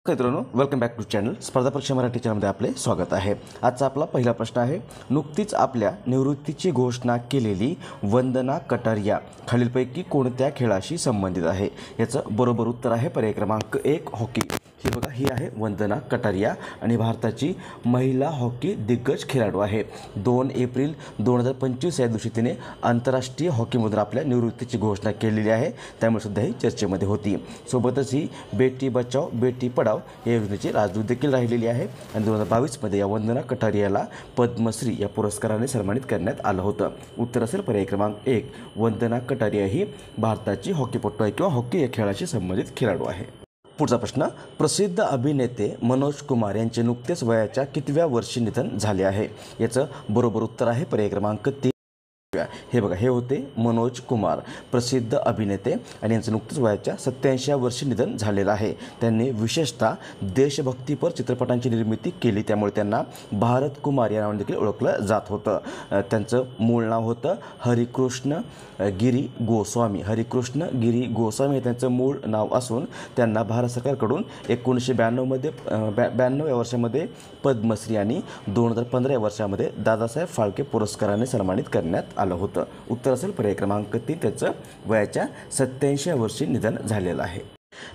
मित्रांनो, welcome back to channel स्पर्धा परीक्षा मराठी चॅनलमध्ये आपले स्वागत आहे। आजचा आपला पहिला प्रश्न आहे, नुकतीच आपल्या निवृत्तीची घोषणा केलेली वंदना कटारिया खालीलपैकी कोणत्या खेळाशी संबंधित आहे? याचं बरोबर उत्तर आहे पर्याय क्रमांक 1 हॉकी। ही बघा, ही आहे वंदना कटारिया आणि भारताची महिला हॉकी दिग्गज खेळाडू आहे। 2 एप्रिल 2025 या दिवशी तिने आंतरराष्ट्रीय हॉकीमधून आपल्या निवृत्तीची घोषणा केलेली आहे, त्यामुळे सुद्धा ही चर्चेमध्ये होती। सोबतच ही बेटी बचाओ बेटी पढाओ या योजनेची राजदूत देखील राहिलेली आहे आणि 2022 या वंदना कटारियाला पद्मश्री या पुरस्काराने सन्मानित करण्यात आलं होतं। उत्तर असेल पर्याय क्रमांक 1, वंदना कटारिया ही भारताची हॉकीपटू आहे किंवा हॉकी या खेळाशी संबंधित खेळाडू आहे। पुढचा प्रश्न, प्रसिद्ध अभिनेते मनोज कुमार यांचे नुकतेच वयाच्या कितव्या वर्षी निधन झाले आहे? याचं बरोबर उत्तर आहे पर्याय क्रमांक 3। हे बघा, हे होते मनोज कुमार, प्रसिद्ध अभिनेते आणि यांचं नुकतेच वयाच्या 87व्या वर्षी निधन झालेलं आहे। त्यांनी विशेषतः देशभक्तीपर चित्रपटांची निर्मिती केली, त्यामुळे त्यांना भारत कुमार या नावाने देखील ओळखलं जात होतं। त्यांचं मूळ नाव होतं हरिकृष्ण गिरी गोस्वामी। हरिकृष्ण गिरी गोस्वामी हे त्यांचं मूळ नाव असून त्यांना भारत सरकारकडून 1992 या वर्षामध्ये पद्मश्री आणि 2015 या वर्षामध्ये दादासाहेब फाळके पुरस्काराने सन्मानित करण्यात आलं होतं। उत्तर असेल पर्याय क्रमांक 3, त्याचं वयाच्या 87व्या वर्षी निधन झालेलं आहे।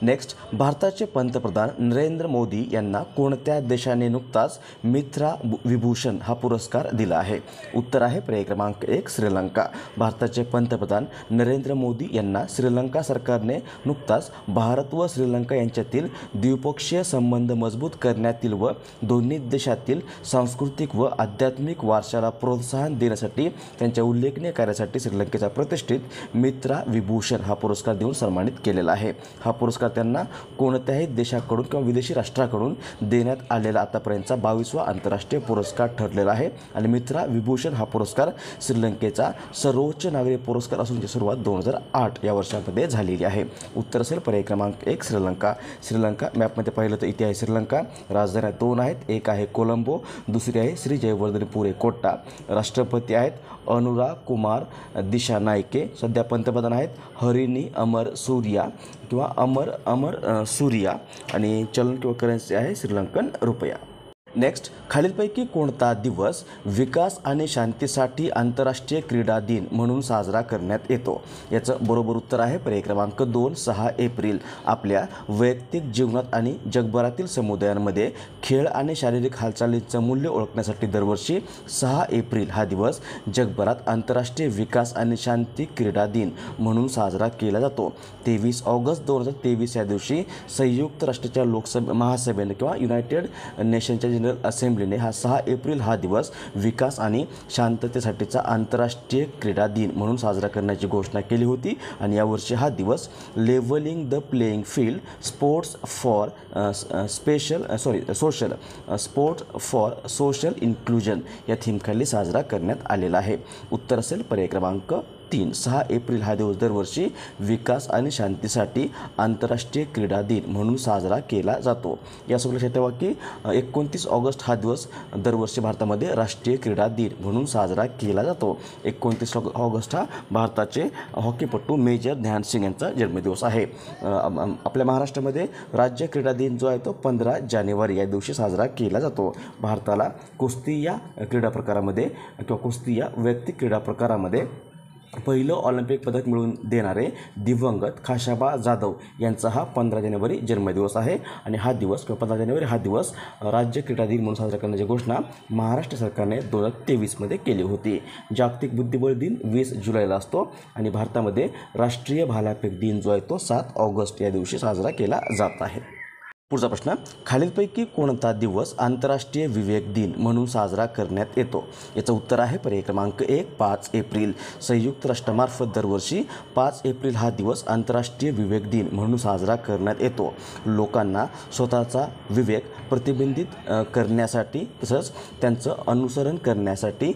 नेक्स्ट, भारताचे पंतप्रधान नरेंद्र मोदी यांना कोणत्या देशाने नुकताच मित्रा विभूषण हा पुरस्कार दिला आहे? उत्तर आहे पर्याय क्रमांक 1, श्रीलंका। भारताचे पंतप्रधान नरेंद्र मोदी यांना श्रीलंका सरकारने नुकताच भारत व श्रीलंका यांच्यातील द्विपक्षीय संबंध मजबूत करण्यातील व दोन्ही देशातील सांस्कृतिक व आध्यात्मिक वारशाला प्रोत्साहन देण्यासाठी त्यांच्या उल्लेखनीय कार्यासाठी श्रीलंकेचा प्रतिष्ठित मित्रा विभूषण हा पुरस्कार देऊन सन्मानित केलेला आहे। हा पुरस्कार त्यांना कोणत्याही देशाकडून किंवा विदेशी राष्ट्राकडून देण्यात आलेला आतापर्यंतचा 22वा आंतरराष्ट्रीय पुरस्कार ठरलेला आहे आणि मित्रा विभूषण हा पुरस्कार श्रीलंकेचा सर्वोच्च नागरी पुरस्कार असून त्याची सुरुवात 2008 या वर्षामध्ये झालेली आहे। उत्तर असेल पर्याय क्रमांक 1, श्रीलंका। श्रीलंका मॅपमध्ये पाहिलं तर इथे आहे श्रीलंका, राजधानी 2 आहेत, एक आहे कोलंबो, दुसरी आहे श्री जयवर्धनपुरे कोट्टा। राष्ट्रपती आहेत अनुराग कुमार दिशानायके, सध्या पंतप्रधान आहेत हरिनी अमर सूर्या किंवा अमर सूर्या आणि चलन किंवा करन्सी आहे श्रीलंकन रुपया। नेक्स्ट, खालीलपैकी कोणता दिवस विकास आणि शांतीसाठी आंतरराष्ट्रीय क्रीडा दिन म्हणून साजरा करण्यात येतो? याचं बरोबर उत्तर आहे पर्याय क्रमांक 2, 6 एप्रिल। आपल्या वैयक्तिक जीवनात आणि जगभरातील समुदायांमध्ये खेळ आणि शारीरिक हालचालींचं मूल्य ओळखण्यासाठी दरवर्षी 6 एप्रिल हा दिवस जगभरात आंतरराष्ट्रीय विकास आणि शांती क्रीडा दिन म्हणून साजरा केला जातो। 23 ऑगस्ट 2023 या दिवशी संयुक्त राष्ट्राच्या महासभेने किंवा युनायटेड नेशनच्या जनरल असेंब्लीने हा 6 एप्रिल हा दिवस विकास आणि शांततेसाठीचा आंतरराष्ट्रीय क्रीडा दिन म्हणून साजरा करण्याची घोषणा केली होती आणि यावर्षी हा दिवस levelling the playing field sports for social inclusion या थीमखाली साजरा करण्यात आलेला आहे। उत्तर असेल पर्याय क्रमांक 3, 6 एप्रिल हा दिवस दरवर्षी विकास आणि शांतीसाठी आंतरराष्ट्रीय क्रीडा दिन म्हणून साजरा केला जातो। यासोबत लक्षात ठेवा की 29 ऑगस्ट हा दिवस दरवर्षी भारतामध्ये राष्ट्रीय क्रीडा दिन म्हणून साजरा केला जातो। 29 ऑगस्ट हा भारताचे हॉकीपटू मेजर ध्यानसिंग यांचा जन्मदिवस आहे। आपल्या महाराष्ट्रामध्ये राज्य क्रीडा दिन जो आहे तो 15 जानेवारी या दिवशी साजरा केला जातो। भारताला कुस्ती या क्रीडा प्रकारामध्ये किंवा कुस्ती या वैयक्तिक क्रीडा प्रकारामध्ये पहिलं ऑलिम्पिक पदक मिळवून देणारे दिवंगत खाशाबा जाधव यांचा हा 15 जानेवारी जन्मदिवस आहे आणि हा दिवस किंवा 15 जानेवारी हा दिवस राज्य क्रीडा दिन म्हणून साजरा करण्याची घोषणा महाराष्ट्र सरकारने 2023 केली होती। जागतिक बुद्धिबळ दिन 20 जुलैला असतो आणि भारतामध्ये राष्ट्रीय भालाफेक दिन जो आहे तो 7 ऑगस्ट या दिवशी साजरा केला जात आहे। पुढचा प्रश्न, खालीलपैकी कोणता दिवस आंतरराष्ट्रीय विवेक दिन म्हणून साजरा करण्यात येतो? याचं उत्तर आहे पर्याय क्रमांक 1, 5 एप्रिल। संयुक्त राष्ट्रामार्फत दरवर्षी 5 एप्रिल हा दिवस आंतरराष्ट्रीय विवेक दिन म्हणून साजरा करण्यात येतो। लोकांना स्वतःचा विवेक प्रतिबिंबित करण्यासाठी तसंच त्यांचं अनुसरण करण्यासाठी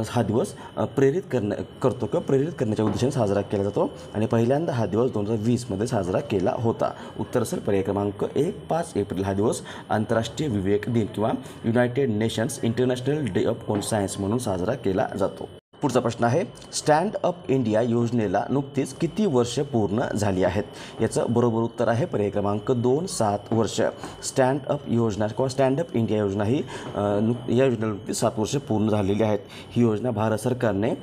हा दिवस प्रेरित करण्याच्या उद्देशाने साजरा केला जातो आणि पहिल्यांदा हा दिवस 2020 साजरा केला होता। उत्तर असेल पर्याय क्रमांक 1, 5 एप्रिल हा दिवस आंतरराष्ट्रीय विवेक दिन किंवा United Nations International Day of Conscience म्हणून साजरा केला जातो। पुढचा प्रश्न आहे, स्टँड अप इंडिया योजनेला नुकतीच किती वर्ष पूर्ण झाली आहेत? याचं बरोबर उत्तर आहे पर्याय क्रमांक 2, 7 वर्ष. स्टँड अप योजना किंवा स्टँड अप इंडिया योजना ही या योजनेला नुकतीच 7 वर्ष पूर्ण झालेली आहेत. ही योजना भारत सरकारने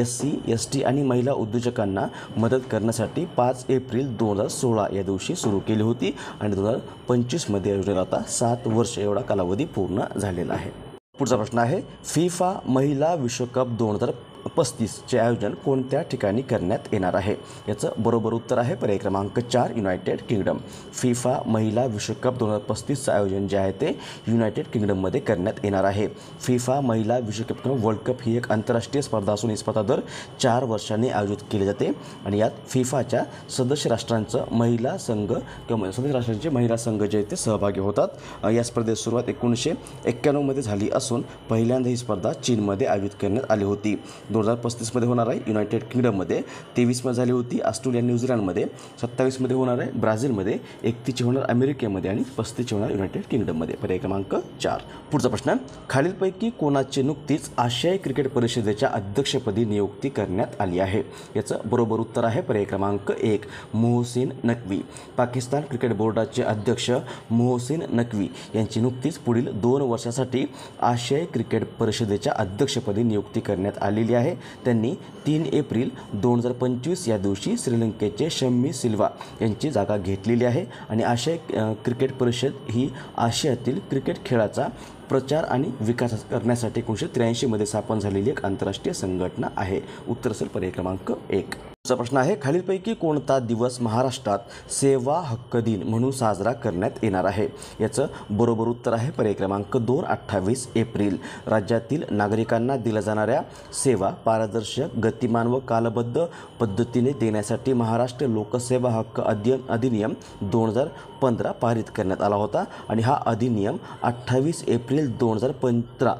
SC, ST आणि महिला उद्योजकांना मदत करण्यासाठी 5 एप्रिल 2016 या दिवशी सुरू केली होती आणि 2025मध्ये या योजनेला आता 7 वर्ष एवढा कालावधी पूर्ण झालेला आहे. पुढचा प्रश्न आहे, फिफा महिला विश्वकप 2035चे आयोजन कोणत्या ठिकाणी करण्यात येणार आहे? याचं बरोबर उत्तर आहे पर्याय क्रमांक 4, युनायटेड किंगडम. फिफा महिला विश्वकप 2035चं आयोजन जे आहे ते युनायटेड किंगडममध्ये करण्यात येणार आहे. फिफा महिला विश्वकप किंवा वर्ल्ड कप ही एक आंतरराष्ट्रीय स्पर्धा असून ही स्पर्धा दर 4 वर्षांनी आयोजित केली जाते आणि यात फिफाच्या सदस्य राष्ट्रांचं महिला संघ किंवा सदस्य राष्ट्रांचे महिला संघ जे ते सहभागी होतात. या स्पर्धेत सुरुवात 1991मध्ये झाली असून पहिल्यांदा ही स्पर्धा चीनमध्ये आयोजित करण्यात आली होती. 2035मध्ये होणार आहे युनायटेड किंगडममध्ये, 23मध्ये झाली होती ऑस्ट्रेलिया न्यूझीलंडमध्ये, 27मध्ये होणार आहे ब्राझीलमध्ये, 31ची होणार अमेरिकेमध्ये आणि 35ची होणार युनायटेड किंगडममध्ये. पर्याय क्रमांक 4. पुढचा प्रश्न, खालीलपैकी कोणाची नुकतीच आशियाई क्रिकेट परिषदेच्या अध्यक्षपदी नियुक्ती करण्यात आली आहे? याचं बरोबर उत्तर आहे पर्याय क्रमांक 1, मोहसिन नक्वी. पाकिस्तान क्रिकेट बोर्डाचे अध्यक्ष मोहसिन नक्वी यांची नुकतीच पुढील 2 वर्षासाठी आशियाई क्रिकेट परिषदेच्या अध्यक्षपदी नियुक्ती करण्यात आलेली आहे. त्यांनी 3 एप्रिल 2025 या दिवशी श्रीलंकेचे शम्मी सिल्वा यांची जागा घेतलेली आहे आणि आशियाई क्रिकेट परिषद ही आशियातील क्रिकेट खेळाचा प्रचार आणि विकास करण्यासाठी 1983मध्ये स्थापन झालेली एक आंतरराष्ट्रीय संघटना आहे. उत्तर असेल पर्याय क्रमांक 1. पुढचा प्रश्न आहे, खालीलपैकी कोणता दिवस महाराष्ट्रात सेवा हक्क दिन म्हणून साजरा करण्यात येणार आहे? याचं बरोबर उत्तर आहे पर्याय क्रमांक 2, 28 एप्रिल. राज्यातील नागरिकांना दिल्या जाणाऱ्या सेवा पारदर्शक, गतिमान व कालबद्ध पद्धतीने देण्यासाठी महाराष्ट्र लोकसेवा हक्क अधिनियम 2015 पारित करण्यात आला होता आणि हा अधिनियम 28 एप्रिल 2015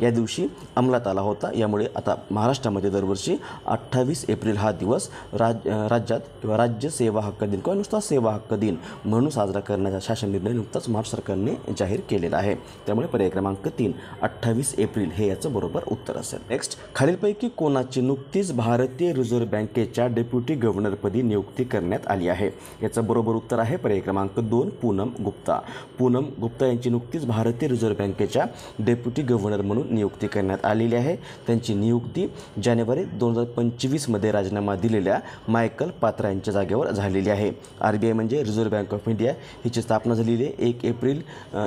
या दिवशी अंमलात आला होता. यामुळे आता महाराष्ट्रामध्ये दरवर्षी 28 एप्रिल हा दिवस राज्यात किंवा राज्य सेवा हक्क दिन किंवा नुसता सेवा हक्क दिन म्हणून साजरा करण्याचा शासन निर्णय नुकताच महाराष्ट्र सरकारने जाहीर केलेला आहे. त्यामुळे पर्याय क्रमांक 3, 28 एप्रिल हे याचं बरोबर उत्तर असेल. नेक्स्ट, खालीलपैकी कोणाची नुकतीच भारतीय रिझर्व्ह बँकेच्या डेप्युटी गव्हर्नरपदी नियुक्ती करण्यात आली आहे? याचं बरोबर उत्तर आहे पर्याय क्रमांक 2, पूनम गुप्ता. पूनम गुप्ता यांची नुकतीच भारतीय रिझर्व्ह बँकेच्या डेप्युटी गव्हर्नर म्हणून नियुक्ती करण्यात आलेली आहे. त्यांची नियुक्ती जानेवारी 2025मध्ये राजीनामा दिलेल्या मायकल पात्रा यांच्या जागेवर झालेली आहे. RBI म्हणजे रिझर्व्ह बँक ऑफ इंडिया हिची स्थापना झालेली आहे 1 एप्रिल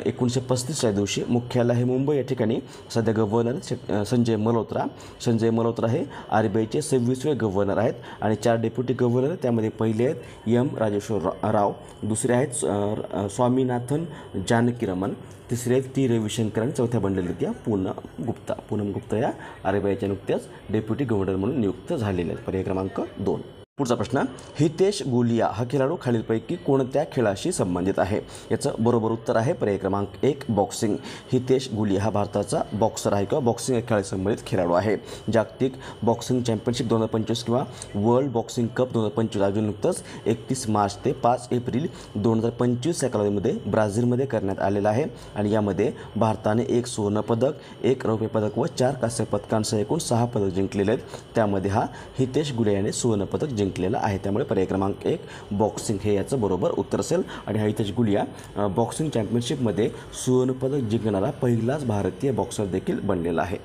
1935 या दिवशी. मुख्यालय हे मुंबई या ठिकाणी. सध्या गव्हर्नर संजय मल्होत्रा हे RBIचे 26वे गव्हर्नर आहेत आणि 4 डेप्युटी गव्हर्नर त्यामध्ये पहिले आहेत M राजेश्वर राव, दुसरे आहेत स्वामीनाथन जानकीरमन, तिसरे आहेत T रविशंकर आणि चौथ्या बनलेल्या त्या पूनम गुप्ता या RBIच्या नुकत्याच डेप्युटी गव्हर्नर म्हणून नियुक्त झालेले आहेत. पर्याय क्रमांक 2. पुढचा प्रश्न, हितेश गुलिया हा खेळाडू खालीलपैकी कोणत्या खेळाशी संबंधित आहे? याचं बरोबर उत्तर आहे पर्याय क्रमांक 1, बॉक्सिंग. हितेश गुलिया हा भारताचा बॉक्सर आहे किंवा बॉक्सिंग या खेळाशी संबंधित खेळाडू आहे. जागतिक बॉक्सिंग चॅम्पियनशिप 2025 किंवा वर्ल्ड बॉक्सिंग कप 2025 आयोजन नुकतंच 31 मार्च ते 5 एप्रिल 2025 या कालावधीमध्ये ब्राझीलमध्ये करण्यात आलेला आहे आणि यामध्ये भारताने 1 सुवर्णपदक, 1 रौप्य पदक व 4 कांस्य पदकांसह एकूण 6 पदक जिंकलेले आहेत. त्यामध्ये हा हितेश गुलिया याने सुवर्णपदक जिंकलेला आहे. त्यामुळे पर्याय क्रमांक 1, बॉक्सिंग हे याचं बरोबर उत्तर असेल आणि हितेश गुलिया बॉक्सिंग चॅम्पियनशिपमध्ये सुवर्णपदक जिंकणारा पहिलाच भारतीय बॉक्सर देखील बनलेला आहे.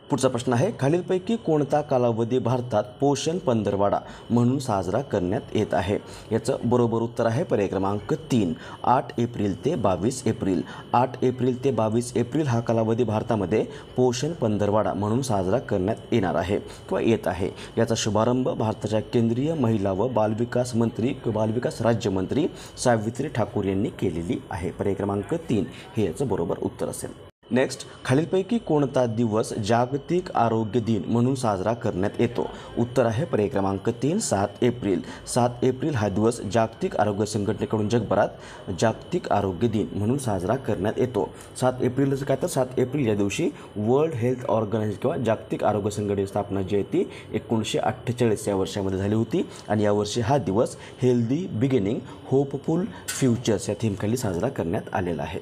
पुढचा प्रश्न आहे, खालीलपैकी कोणता कालावधी भारतात पोषण पंधरवडा म्हणून साजरा करण्यात येत आहे? याचं बरोबर उत्तर आहे पर्याय क्रमांक 3, 8 एप्रिल ते 22 एप्रिल. 8 एप्रिल ते 22 एप्रिल हा कालावधी भारतामध्ये पोषण पंधरवडा म्हणून साजरा करण्यात येणार आहे किंवा येत आहे. याचा शुभारंभ भारताच्या केंद्रीय महिला व बालविकास राज्यमंत्री सावित्री ठाकूर यांनी केलेली आहे. पर्याय क्रमांक 3 हे याचं बरोबर उत्तर असेल. नेक्स्ट, खालीलपैकी कोणता दिवस जागतिक आरोग्य दिन म्हणून साजरा करण्यात येतो? उत्तर आहे पर्याय क्रमांक 3, 7 एप्रिल. 7 एप्रिल हा दिवस जागतिक आरोग्य संघटनेकडून जगभरात जागतिक आरोग्य दिन म्हणून साजरा करण्यात येतो. 7 एप्रिलचं काय तर 7 एप्रिल या दिवशी वर्ल्ड हेल्थ ऑर्गनायझेशन किंवा जागतिक आरोग्य संघटनेची स्थापना जी आहे ती 1948 या वर्षामध्ये झाली होती आणि यावर्षी हा दिवस हेल्दी बिगिनिंग होपफुल फ्युचर्स या थीमखाली साजरा करण्यात आलेला आहे.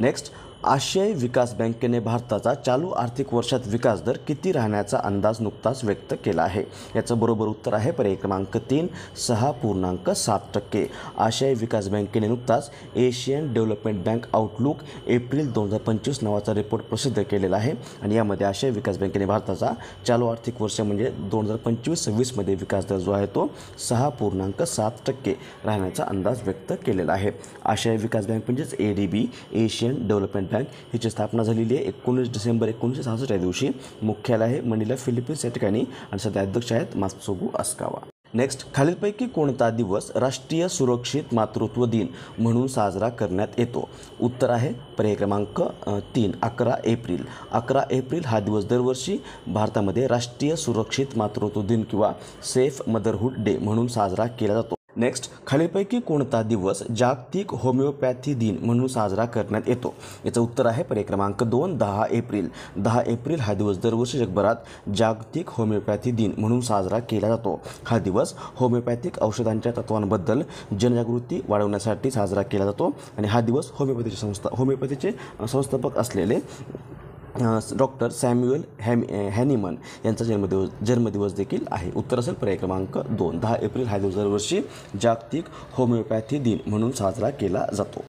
नेक्स्ट, आशियाई विकास बँकेने भारताचा चालू आर्थिक वर्षात विकास दर किती राहण्याचा अंदाज नुकताच व्यक्त केला आहे. याचं बरोबर उत्तर आहे पर्याय क्रमांक 3 6.7%. आशियाई विकास बँकेने नुकताच Asian development bank outlook April 2025 नावाचा रिपोर्ट प्रसिद्ध केलेला आहे आणि यामध्ये आशियाई विकास बँकेने भारताचा चालू आर्थिक वर्ष म्हणजे 2025-26 मध्ये विकास दर जो आहे तो 6.7% राहण्याचा अंदाज व्यक्त केलेला आहे. आशियाई विकास बँक म्हणजेच ADB एशियन डेव्हलपमेंट बँक हिची स्थापना झालेली आहे 19 डिसेंबर 1966 या दिवशी. मुख्यालय आहे मनिला फिलिपिन्स या ठिकाणी आणि सध्या अध्यक्ष आहेत मात्सुगु असाकावा. नेक्स्ट, खालीलपैकी कोणता दिवस राष्ट्रीय सुरक्षित मातृत्व दिन म्हणून साजरा करण्यात येतो. उत्तर आहे पर्याय क्रमांक 3 11 एप्रिल. 11 एप्रिल हा दिवस दरवर्षी भारतामध्ये राष्ट्रीय सुरक्षित मातृत्व दिन किंवा सेफ मदरहूड डे म्हणून साजरा केला जातो. नेक्स्ट, खालीलपैकी कोणता दिवस जागतिक होमिओपॅथी दिन म्हणून साजरा करण्यात येतो. याचं उत्तर आहे पर्याय क्रमांक 2 10 एप्रिल. 10 एप्रिल हा दिवस दरवर्षी जगभरात जागतिक होमिओपॅथी दिन म्हणून साजरा केला जातो. हा दिवस होमिओपॅथिक औषधांच्या तत्वांबद्दल जनजागृती वाढवण्यासाठी साजरा केला जातो आणि हा दिवस होमिओपॅथीचे संस्थापक असलेले डॉक्टर सॅम्युएल हॅनिमन यांचा जन्मदिवस देखील आहे. उत्तर असेल पर्याय क्रमांक 2 10 एप्रिल हा दिवस दरवर्षी जागतिक होमिओपॅथी दिन म्हणून साजरा केला जातो.